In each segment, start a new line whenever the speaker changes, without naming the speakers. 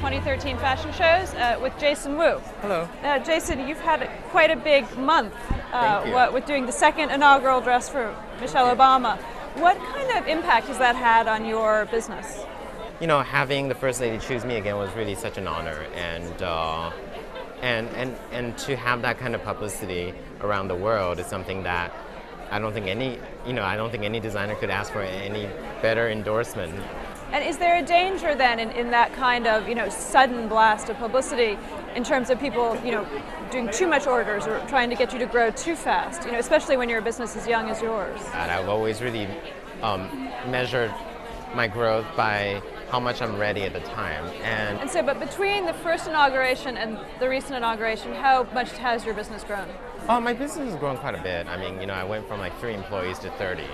2013 fashion shows with Jason Wu.
Hello.
Jason, you've had quite a big month
Thank you.
with doing the second inaugural dress for Michelle Obama. What kind of impact has that had on your business?
You know, having the First Lady choose me again was really such an honor, and to have that kind of publicity around the world is something that I don't think any designer could ask for any better endorsement.
And is there a danger then in that kind of sudden blast of publicity in terms of people doing too much orders or trying to get you to grow too fast, especially when you're a business as young as yours?
And I've always really measured my growth by how much I'm ready at the time.
And so, but between the first inauguration and the recent inauguration, how much has your business grown?
My business has grown quite a bit. I mean, I went from like 3 employees to 30.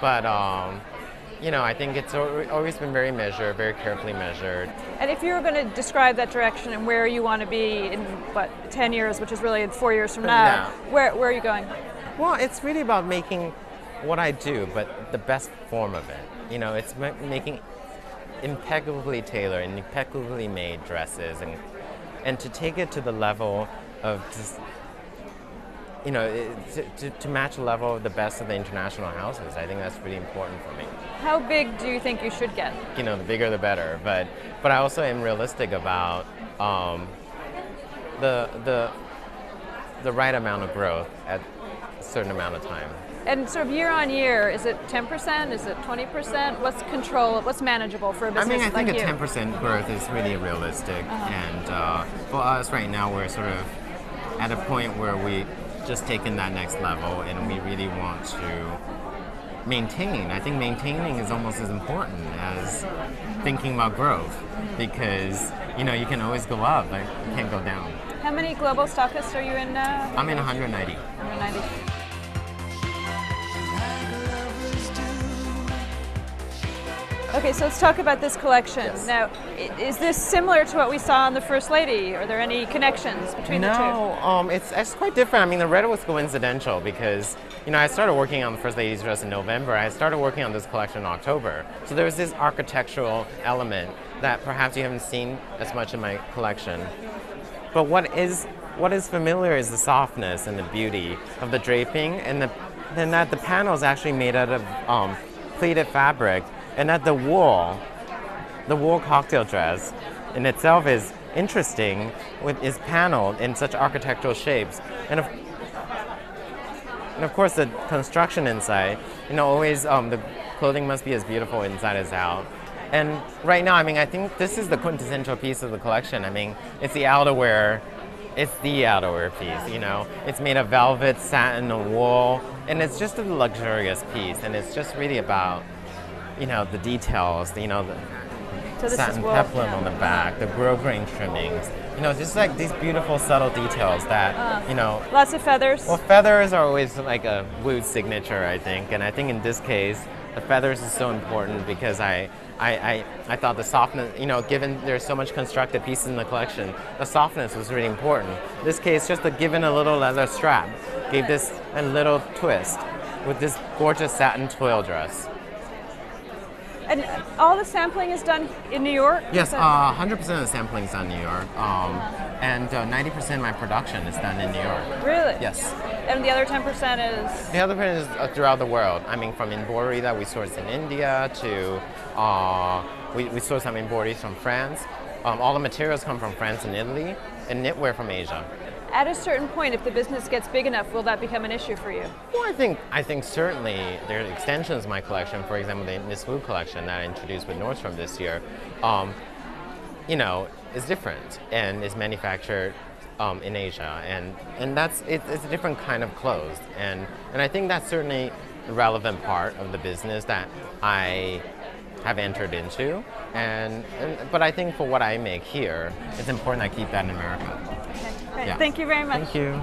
But, I think it's always been very measured, very carefully measured.
And if you were going to describe that direction and where you want to be in, 10 years, which is really in 4 years from now, where are you going?
Well, it's really about making what I do, but the best form of it. It's making impeccably tailored and impeccably made dresses, and to take it to the level of just, to match the level of the best of the international houses. I think that's really important for me.
How big do you think you should get?
The bigger the better, but I also am realistic about the right amount of growth at a certain amount of time.
And sort of year on year, is it 10%? Is it 20%? What's manageable for a business like you?
I think a 10% growth is really realistic. And for us right now, we're sort of at a point where we just taken that next level, and we really want to maintain. I think maintaining is almost as important as thinking about growth, because you can always go up, but you can't go down.
How many global stockists are you in now?
I'm in 190.
190. Okay, so let's talk about this collection.
Yes.
Now, is this similar to what we saw on the First Lady? Are there any connections between the two?
No, it's quite different. I mean, the red was coincidental because, I started working on the First Lady's dress in November. I started working on this collection in October. So there was this architectural element that perhaps you haven't seen as much in my collection. But what is familiar is the softness and the beauty of the draping, and then that the panel is actually made out of pleated fabric. And that the wool cocktail dress in itself is interesting, is paneled in such architectural shapes. And of course the construction inside, always the clothing must be as beautiful inside as out. And right now, I think this is the quintessential piece of the collection. It's the outerwear. It's the outerwear piece, It's made of velvet, satin, and wool. And it's just a luxurious piece. And it's just really about the details, the satin peplum on the back, the grosgrain trimmings, just like these beautiful subtle details that,
Lots of feathers?
Well, feathers are always like a Wu signature, I think. And I think in this case, the feathers is so important because I thought the softness, given there's so much constructed pieces in the collection, the softness was really important. In this case, just given a little leather strap gave this a little twist with this gorgeous satin twill dress.
And all the sampling is done in New York?
Yes, 100% of the sampling is done in New York, and 90% of my production is done in New York.
Really?
Yes.
And the other 10% is?
The other 10% is throughout the world. From embroidery that we source in India to we source some embroideries from France. All the materials come from France and Italy, and knitwear from Asia.
At a certain point, if the business gets big enough, will that become an issue for you?
Well, I think certainly there are extensions of my collection. For example, the Miss Wu collection that I introduced with Nordstrom this year, is different and is manufactured in Asia, and it's a different kind of clothes, and I think that's certainly a relevant part of the business that I have entered into, but I think for what I make here, it's important I keep that in America.
Okay, great.
Yeah.
Thank you very much.
Thank you.